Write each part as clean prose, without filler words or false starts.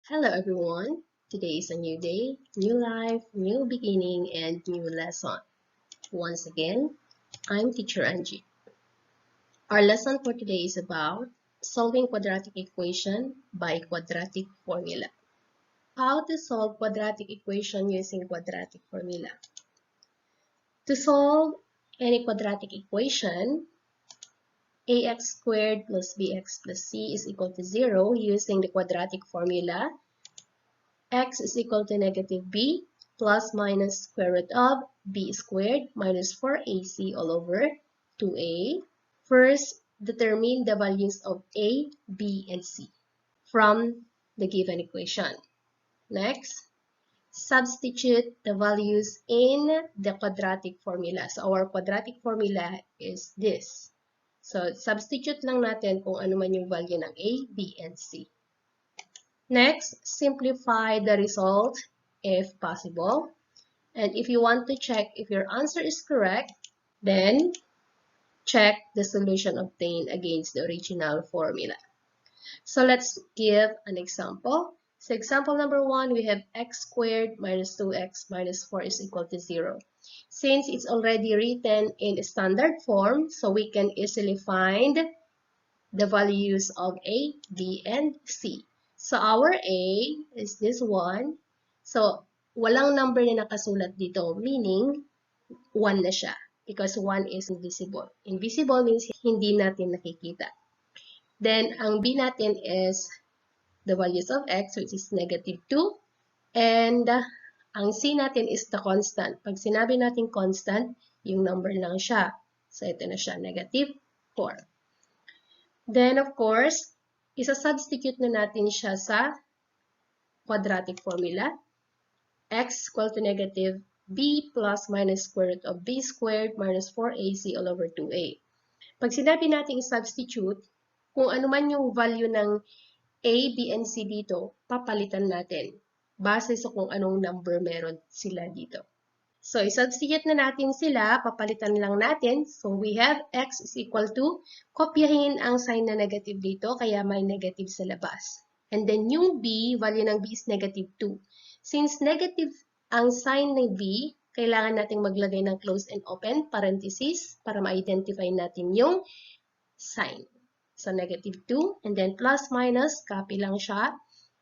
Hello everyone. Today is a new day, new life, new beginning, and new lesson. Once again, I'm Teacher Angie. Our lesson for today is about solving quadratic equation by quadratic formula. How to solve quadratic equation using quadratic formula. To solve any quadratic equation, ax squared plus bx plus c is equal to 0 using the quadratic formula. X is equal to negative b plus minus square root of b squared minus 4ac all over 2a. First, determine the values of a, b, and c from the given equation. Next, substitute the values in the quadratic formula. So our quadratic formula is this. So substitute lang natin kung ano man yung value ng a, b, and c. Next, simplify the result if possible. And if you want to check if your answer is correct, then check the solution obtained against the original formula. So let's give an example. So example number 1, we have x squared minus 2x minus 4 is equal to 0. Since it's already written in standard form, so we can easily find the values of a, b, and c. So our A is this one. So walang number na nakasulat dito, meaning 1 na siya. Because 1 is invisible. Invisible means hindi natin nakikita. Then, ang B natin is the values of x, which is negative 2. And ang C natin is the constant. Pag sinabi natin constant, yung number lang siya. So ito na siya, negative 4. Then, of course, isa-substitute na natin siya sa quadratic formula. X equal to negative b plus minus square root of b squared minus 4ac all over 2a. Pag sinabi natin i-substitute, kung ano man yung value ng a, b, and c dito, papalitan natin base sa kung anong number meron sila dito. So, i-substitute na natin sila, papalitan lang natin. So, we have x is equal to, kopyahin ang sign na negative dito, kaya may negative sa labas. And then, yung b, value ng b is negative 2. Since negative ang sign ng b, kailangan natin maglagay ng close and open parenthesis para ma-identify natin yung sign. So, negative 2, and then plus minus, copy lang siya.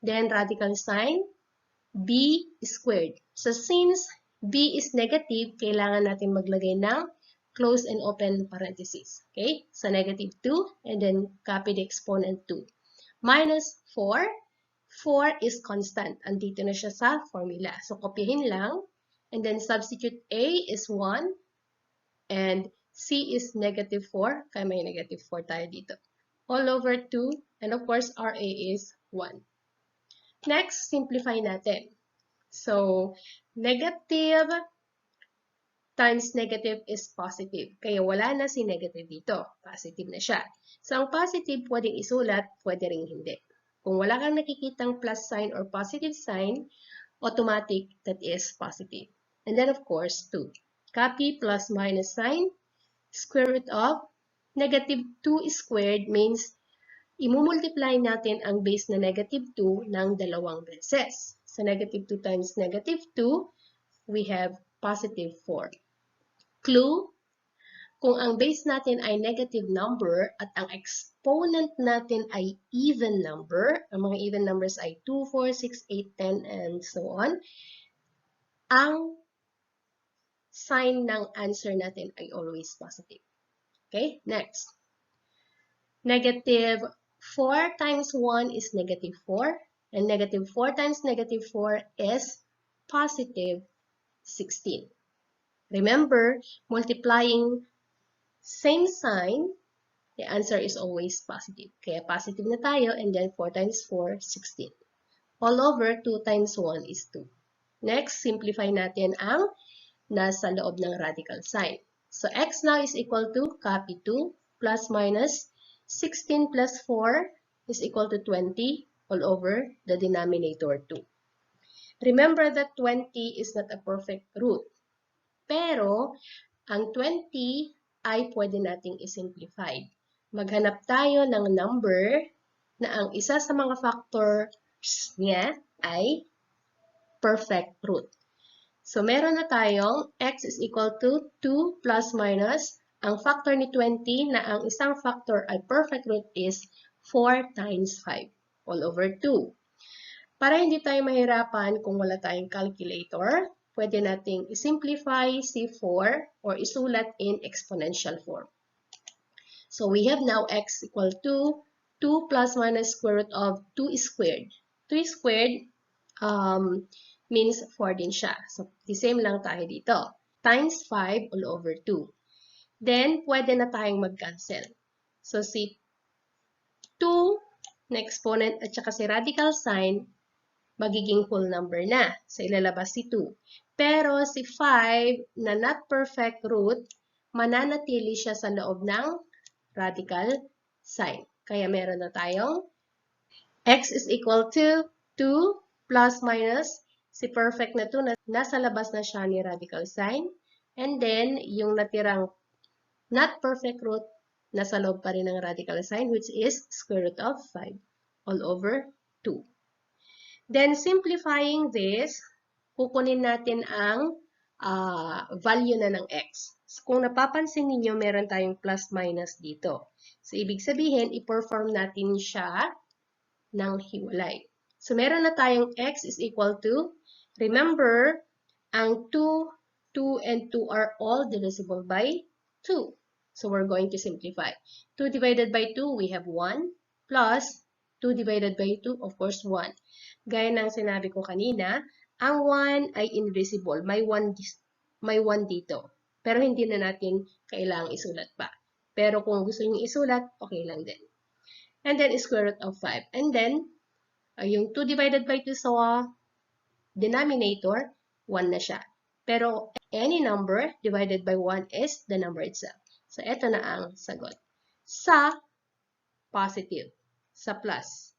Then, radical sign, b squared. So, since b is negative, kailangan natin maglagay ng close and open parenthesis. Okay? So, negative 2, and then copy the exponent 2. Minus 4. 4 is constant. Andito na siya sa formula. So, kopyahin lang. And then, substitute a is 1. And c is negative 4. Kaya may negative 4 tayo dito. All over 2. And of course, our a is 1. Next, simplify natin. So, negative times negative is positive. Kaya wala na si negative dito. Positive na siya. So, ang positive pwedeng isulat, pwede ring hindi. Kung wala kang nakikitang plus sign or positive sign, automatic that is positive. And then, of course, 2. Copy plus minus sign, square root of negative 2 squared means imumultiply natin ang base na negative 2 ng dalawang beses. So, negative 2 times negative 2, we have positive 4. Clue, kung ang base natin ay negative number at ang exponent natin ay even number, ang mga even numbers ay 2, 4, 6, 8, 10, and so on, ang sign ng answer natin ay always positive. Okay, next. Negative 4 times 1 is negative 4. And negative 4 times negative 4 is positive 16. Remember, multiplying same sign, the answer is always positive. Kaya positive na tayo, and then 4 times 4, 16. All over, 2 times 1 is 2. Next, simplify natin ang nasa loob ng radical sign. So, x now is equal to, copy 2, plus minus 16 plus 4 is equal to 20 all over the denominator 2. Remember that 20 is not a perfect root. Pero, ang 20 ay pwede nating isimplify. Maghanap tayo ng number na ang isa sa mga factor niya ay perfect root. So, meron na tayong x is equal to 2 plus minus. Ang factor ni 20 na ang isang factor ay perfect root is 4 times 5 all over 2. Para hindi tayo mahirapan kung wala tayong calculator, pwede nating i-simplify si 4 or isulat in exponential form. So, we have now x equal to 2 plus minus square root of 2 squared. 2 squared means 4 din siya. So, the same lang tayo dito. Times 5 all over 2. Then, pwede na tayong mag-cancel. So, si 2 na exponent at saka si radical sign, magiging whole number na. So, ilalabas si 2. Pero si 5 na not perfect root, mananatili siya sa loob ng radical sign. Kaya meron na tayong x is equal to 2 plus minus si perfect na 2 na nasa labas na siya ni radical sign. And then, yung natirang not perfect root, nasa loob pa rin ng radical sign, which is square root of 5 all over 2. Then, simplifying this, kukunin natin ang value na ng x. So, kung napapansin ninyo, meron tayong plus minus dito. So, ibig sabihin, i-perform natin siya ng hiwalay. So, meron na tayong x is equal to, remember, ang 2, 2, and 2 are all divisible by 2. So, we're going to simplify. 2 divided by 2, we have 1, plus 2 divided by 2, of course, 1. Gaya ng sinabi ko kanina, ang 1 ay invisible. May 1 dito. Pero hindi na natin kailangang isulat pa. Pero kung gusto nyo isulat, okay lang din. And then, square root of 5. And then, yung 2 divided by 2 sa denominator, 1 na siya. Pero, any number divided by 1 is the number itself. So, ito na ang sagot. Sa positive, sa plus.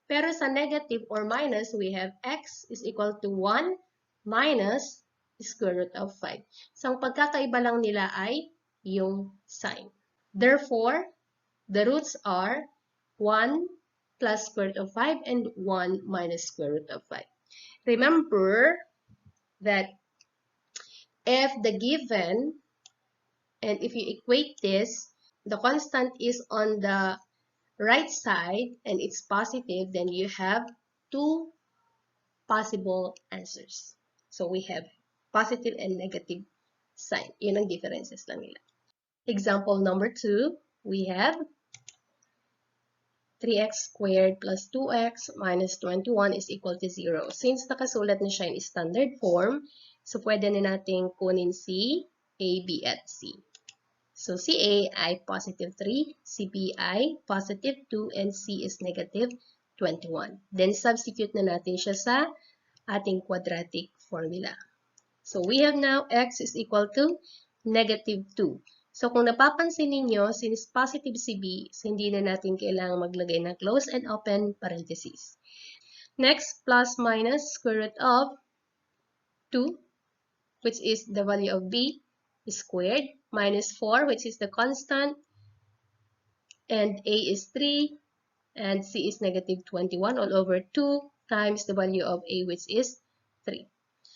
Pero sa negative or minus, we have x is equal to 1 minus square root of 5. So, ang pagkakaiba lang nila ay yung sign. Therefore, the roots are 1 plus square root of 5 and 1 minus square root of 5. Remember that if the given, and if you equate this, the constant is on the right side and it's positive, then you have two possible answers. So we have positive and negative sign. Yun ang differences lang nila. Example number 2, we have 3x squared plus 2x minus 21 is equal to 0. Since nakasulat na siya in standard form, so pwede na natin kunin si A, B, at C. So, si A ay positive 3, si B ay positive 2, and C is negative 21. Then, substitute na natin siya sa ating quadratic formula. So, we have now x is equal to negative 2. So, kung napapansin ninyo, since positive si B, so hindi na natin kailangang maglagay ng close and open parentheses. Next, plus minus square root of 2, which is the value of B, squared, minus 4, which is the constant, and A is 3, and C is negative 21 all over 2 times the value of A, which is 3.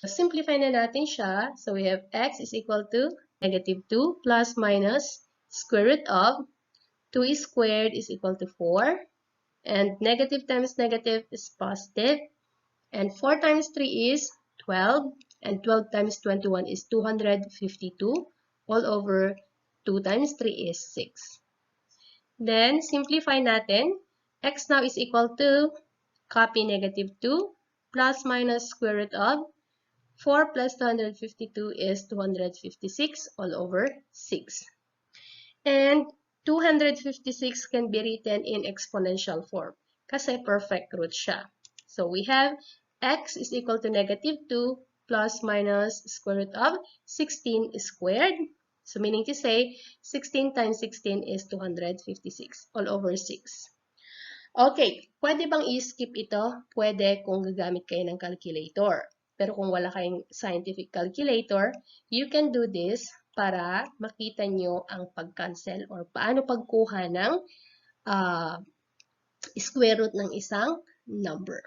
Simplify na natin siya. So, we have x is equal to negative 2 plus minus square root of 2 squared is equal to 4. And negative times negative is positive. And 4 times 3 is 12. And 12 times 21 is 252. All over 2 times 3 is 6. Then, simplify natin. X now is equal to, copy negative 2 plus minus square root of 4 plus 252 is 256 all over 6. And 256 can be written in exponential form kasi perfect root siya. So we have x is equal to negative 2 plus minus square root of 16 squared. So meaning to say, 16 times 16 is 256 all over 6. Okay, pwede bang i-skip ito? Pwede kung gagamit kayo ng calculator. Pero kung wala kayong scientific calculator, you can do this para makita nyo ang pag-cancel or paano pagkuha ng square root ng isang number.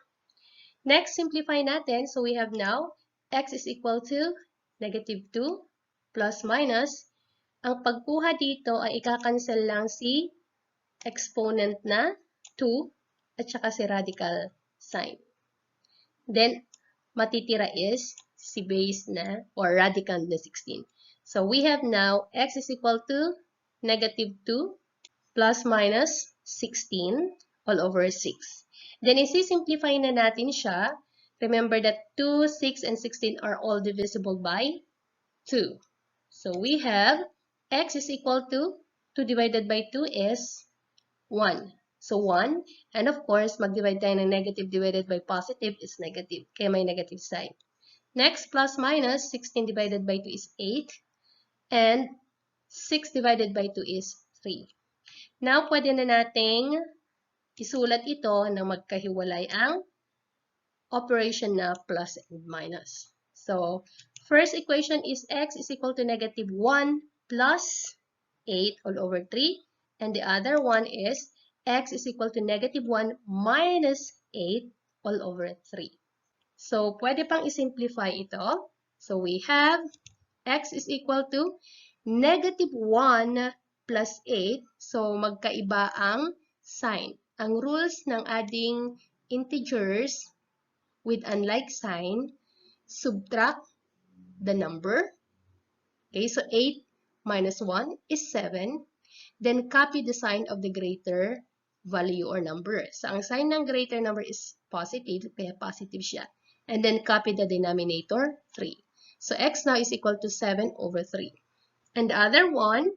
Next, simplify natin. So we have now x is equal to negative 2 plus minus. Ang pagkuha dito ay ikakancel lang si exponent na 2 at saka si radical sign. Then, matitira is si base na or radical na 16. So we have now x is equal to negative 2 plus minus 16 all over 6. Then, isi-simplify na natin siya. Remember that 2, 6, and 16 are all divisible by 2. So, we have x is equal to 2 divided by 2 is 1. So, 1. And of course, mag-divide tayo ng negative divided by positive is negative. Kaya may negative sign. Next, plus minus, 16 divided by 2 is 8. And 6 divided by 2 is 3. Now, pwede na nating isulat ito na magkahiwalay ang operation na plus and minus. So, first equation is x is equal to negative 1 plus 8 all over 3. And the other one is x is equal to negative 1 minus 8 all over 3. So, pwede pang isimplify ito. So, we have x is equal to negative 1 plus 8. So, magkaiba ang sign. Ang rules ng adding integers with unlike sign, subtract the number. Okay, so 8 minus 1 is 7. Then, copy the sign of the greater value or number. So, ang sign ng greater number is positive, kaya positive siya. And then, copy the denominator, 3. So, x now is equal to 7 over 3. And the other one,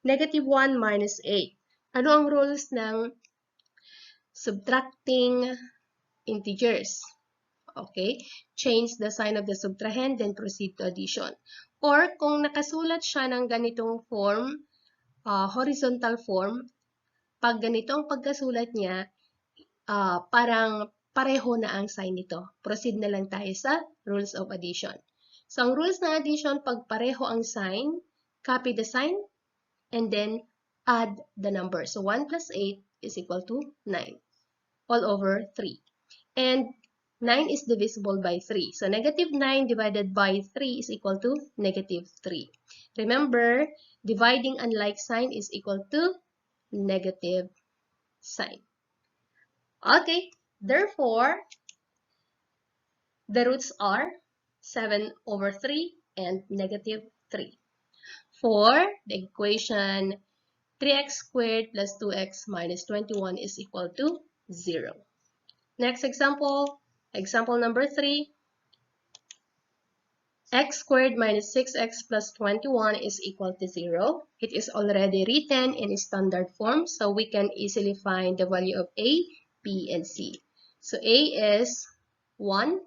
negative 1 minus 8. Ano ang rules ng subtracting integers? Okay, change the sign of the subtrahend, then proceed to addition. Or kung nakasulat siya ng ganitong form, horizontal form, pag ganito ang pagkasulat niya, parang pareho na ang sign nito. Proceed na lang tayo sa rules of addition. So, ang rules ng addition, pag pareho ang sign, copy the sign, and then add the number. So, 1 plus 8 is equal to 9, all over 3. And 9 is divisible by 3. So, negative 9 divided by 3 is equal to negative 3. Remember, dividing unlike sign is equal to negative sign. Okay, therefore, the roots are 7 over 3 and negative 3. For the equation 3x squared plus 2x minus 21 is equal to 0. Next example, example number 3. X squared minus 6x plus 21 is equal to 0. It is already written in standard form, so we can easily find the value of A, B, and C. So A is 1,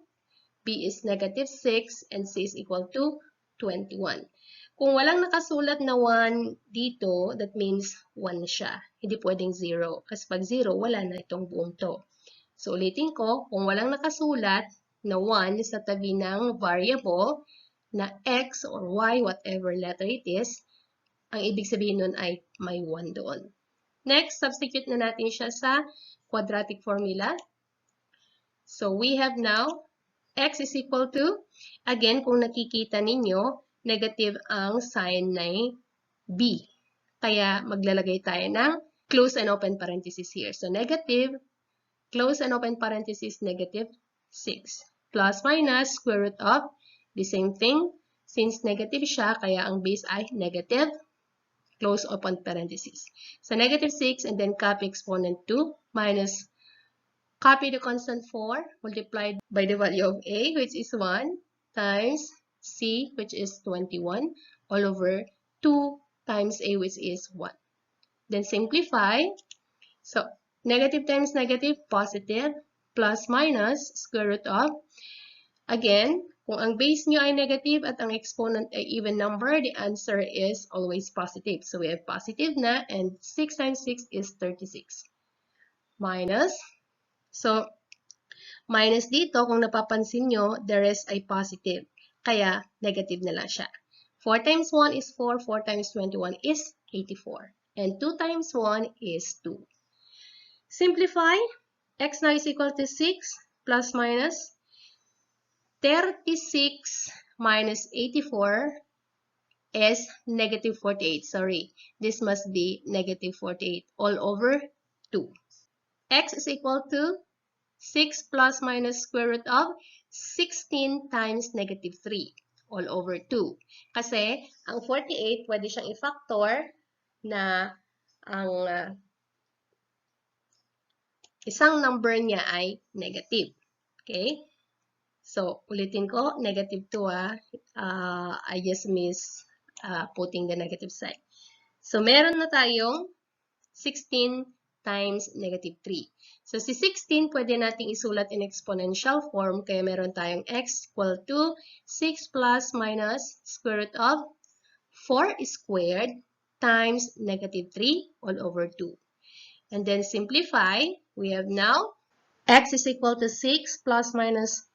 B is negative 6, and C is equal to 21. Kung walang nakasulat na 1 dito, that means 1 siya. Hindi pwedeng 0. Kasi pag 0, wala na itong buong to. So, ulitin ko, kung walang nakasulat na 1 sa tabi ng variable na x or y, whatever letter it is, ang ibig sabihin nun ay may 1 doon. Next, substitute na natin siya sa quadratic formula. So, we have now x is equal to, again, kung nakikita ninyo, negative ang sign ng b. Kaya maglalagay tayo ng close and open parenthesis here. So, negative, close and open parenthesis, negative 6. Plus minus, square root of, the same thing. Since negative siya, kaya ang base ay negative, close open parenthesis. So, negative 6 and then copy exponent 2 minus, copy the constant 4 multiplied by the value of a, which is 1, times c, which is 21, all over 2 times a, which is 1. Then simplify. So, negative times negative, positive, plus minus, square root of. Again, kung ang base nyo ay negative at ang exponent ay even number, the answer is always positive. So, we have positive na, and 6 times 6 is 36. Minus. So, minus dito, kung napapansin nyo, the rest ay positive. Kaya, negative na lang siya. 4 times 1 is 4. 4 times 21 is 84. And 2 times 1 is 2. Simplify. X now is equal to 6. plus minus 36 minus 84 is negative 48. Sorry, this must be negative 48 all over 2. X is equal to 6 plus minus square root of 16 times negative 3 all over 2. Kasi ang 48 pwede siyang i-factor na ang isang number niya ay negative. Okay? So, ulitin ko, negative 2 I just miss putting the negative sign. So, meron na tayong 16 times negative 3. So, si 16 pwede nating isulat in exponential form, kaya meron tayong x equal to 6 plus minus square root of 4 squared times negative 3 all over 2. And then simplify, we have now x is equal to 6 plus minus,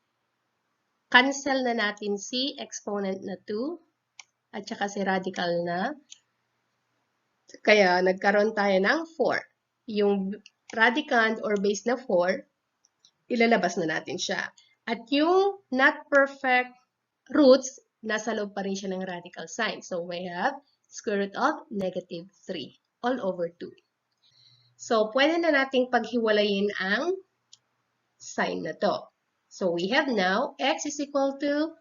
cancel na natin si exponent na 2 at saka si radical na. Kaya nagkaroon tayo ng 4. Yung radicand or base na 4, ilalabas na natin siya. At yung not perfect roots, nasa loob pa rin siya ng radical sign. So we have square root of negative 3 all over 2. So pwede na nating paghiwalayin ang sign na to. So we have now x is equal to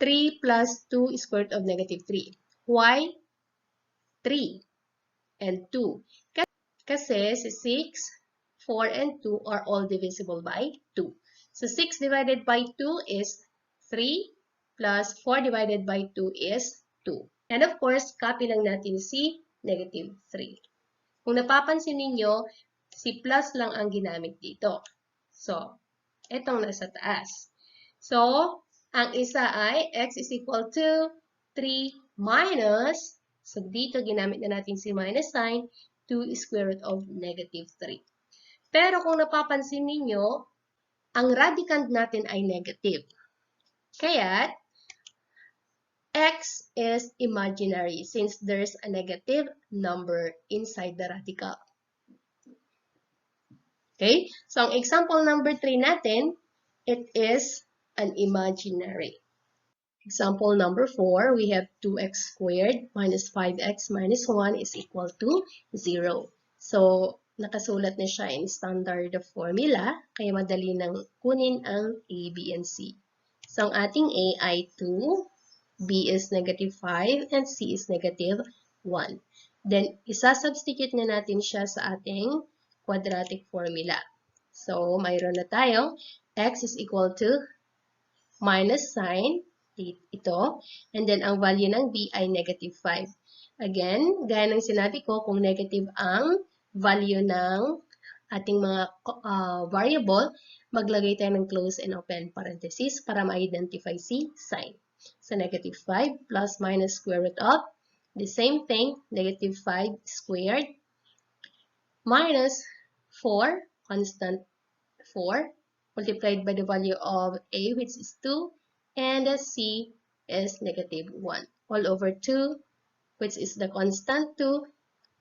3 plus 2 square root of negative 3. Why 3 and 2? Kasi si 6, 4, and 2 are all divisible by 2. So 6 divided by 2 is 3 plus 4 divided by 2 is 2. And of course, copy lang natin si negative 3. Kung napapansin ninyo, si plus lang ang ginamit dito. So, itong nasa taas. So, ang isa ay x is equal to 3 minus, so dito ginamit na natin si minus sign, 2 square root of negative 3. Pero kung napapansin ninyo, ang radicand natin ay negative. Kaya, x is imaginary since there's a negative number inside the radical. Okay? So, ang example number 3 natin, it is an imaginary. Example number 4, we have 2x squared minus 5x minus 1 is equal to 0. So, nakasulat na siya in standard formula, kaya madali nang kunin ang A, B, and C. So, ang ating A ay 2, B is negative 5, and C is negative 1. Then, isa-substitute na natin siya sa ating quadratic formula. So, mayroon na tayong x is equal to minus sign, ito, and then ang value ng b ay negative 5. Again, gaya ng sinabi ko, kung negative ang value ng ating mga variable, maglagay tayo ng close and open parenthesis para ma-identify si sign. So, negative 5 plus minus square root of the same thing, negative 5 squared minus 4, constant 4, multiplied by the value of a, which is 2, and c is negative 1, all over 2, which is the constant 2,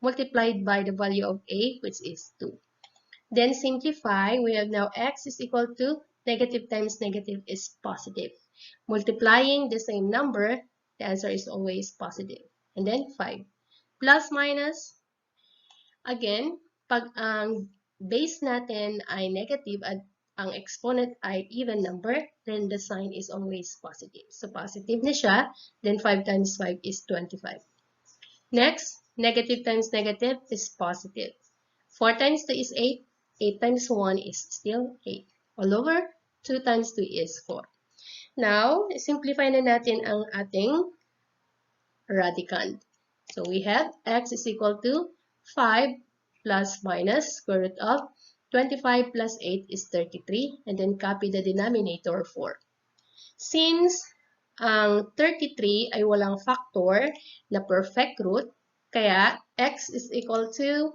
multiplied by the value of a, which is 2. Then simplify, we have now x is equal to negative times negative is positive. Multiplying the same number, the answer is always positive. And then 5. Plus minus, again, pag ang base natin ay negative at ang exponent ay even number, then the sign is always positive. So, positive na siya, then 5 times 5 is 25. Next, negative times negative is positive. 4 times 2 is 8. 8 times 1 is still 8. All over, 2 times 2 is 4. Now, simplify na natin ang ating radicand. So, we have x is equal to 5 plus minus square root of 25 plus 8 is 33. And then, copy the denominator 4. Since ang 33 ay walang factor na perfect root, kaya x is equal to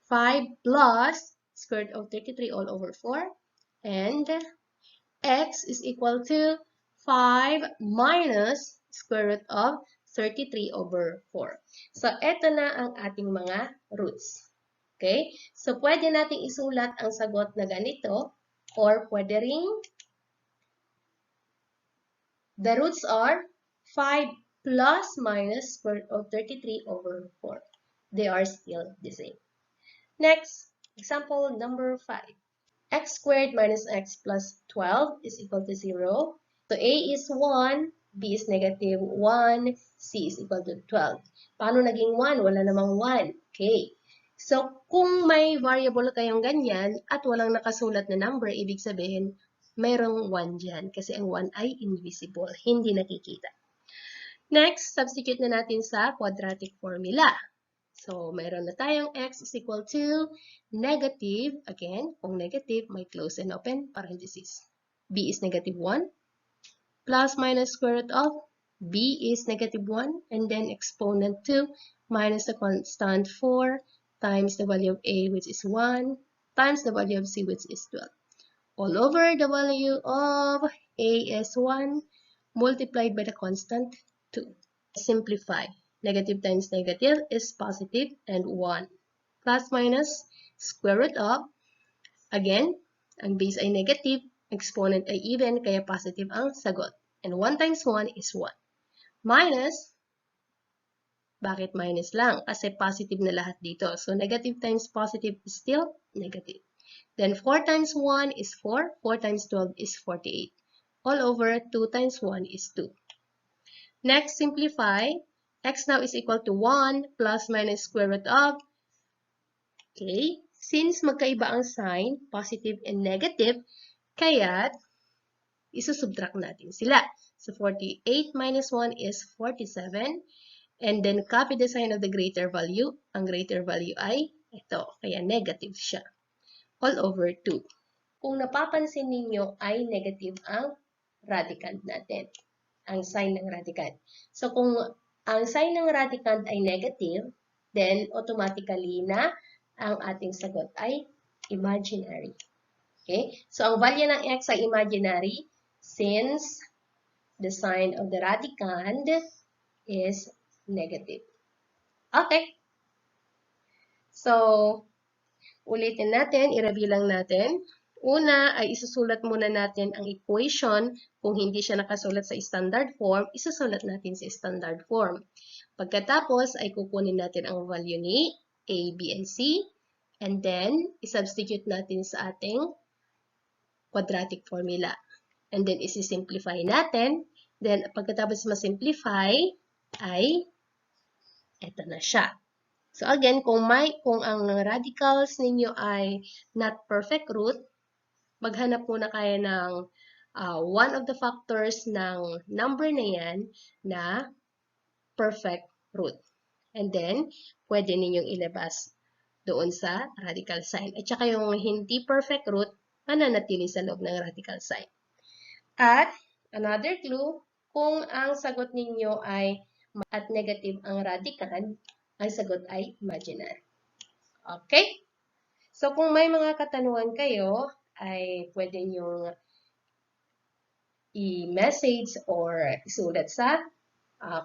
5 plus square root of 33 all over 4. And x is equal to 5 minus square root of 33 over 4. So, eto na ang ating mga roots. Okay? So, pwede nating isulat ang sagot na ganito. Or pwede ring, the roots are 5 plus minus square root of 33 over 4. They are still the same. Next, example number 5. X squared minus x plus 12 is equal to 0. So A is 1, B is negative 1, C is equal to 12. Paano naging 1? Wala namang 1. Okay. So, kung may variable kayong ganyan at walang nakasulat na number, ibig sabihin, mayroong 1 dyan. Kasi ang 1 ay invisible, hindi nakikita. Next, substitute na natin sa quadratic formula. So, mayroon na tayong x is equal to negative, again, kung negative, may close and open parenthesis. B is negative 1, plus minus square root of B is negative 1, and then exponent 2 minus the constant 4 times the value of A, which is 1, times the value of C, which is 12. All over the value of A is 1, multiplied by the constant 2. Simplify. Negative times negative is positive and 1. Plus minus square root of, again, ang base ay negative, exponent ay even, kaya positive ang sagot. And 1 times 1 is 1. Minus, bakit minus lang? Kasi positive na lahat dito. So, negative times positive is still negative. Then, 4 times 1 is 4. 4 times 12 is 48. All over 2 times 1 is 2. Next, simplify. X now is equal to 1 plus minus square root of. Okay, since magkaiba ang sign, positive and negative, kaya isusubtract natin sila. So, 48 minus 1 is 47. And then, copy the sign of the greater value. Ang greater value ay ito. Kaya negative siya. All over 2. Kung napapansin ninyo ay negative ang radicand natin. Ang sign ng radicand. So, kung ang sign ng radicand ay negative, then automatically na ang ating sagot ay imaginary. Okay? So, ang value ng x ay imaginary since the sign of the radicand is negative. Okay. So, ulitin natin, i-review lang natin. Una ay isusulat muna natin ang equation. Kung hindi siya nakasulat sa standard form, isusulat natin sa standard form. Pagkatapos ay kukunin natin ang value ni A, B, and C. And then, isubstitute natin sa ating quadratic formula. And then, isi-simplify natin. Then, pagkatapos ma-simplify, ay eto na siya. So, again, kung ang radicals ninyo ay not perfect root, maghanap muna kayo ng one of the factors ng number na yan na perfect root. And then, pwede ninyong ilabas doon sa radical sign. At saka yung hindi perfect root, mananatili sa loob ng radical sign. At, another clue, kung ang sagot ninyo ay at negative ang radicand, ang sagot ay imaginary. Okay? So, kung may mga katanungan kayo, ay pwede nyo i-message or isulat sa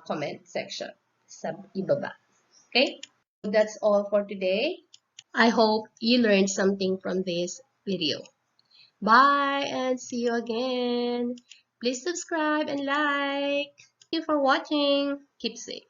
comment section sa ibaba. Okay? So that's all for today. I hope you learned something from this video. Bye and see you again. Please subscribe and like. Thank you for watching. Keep safe.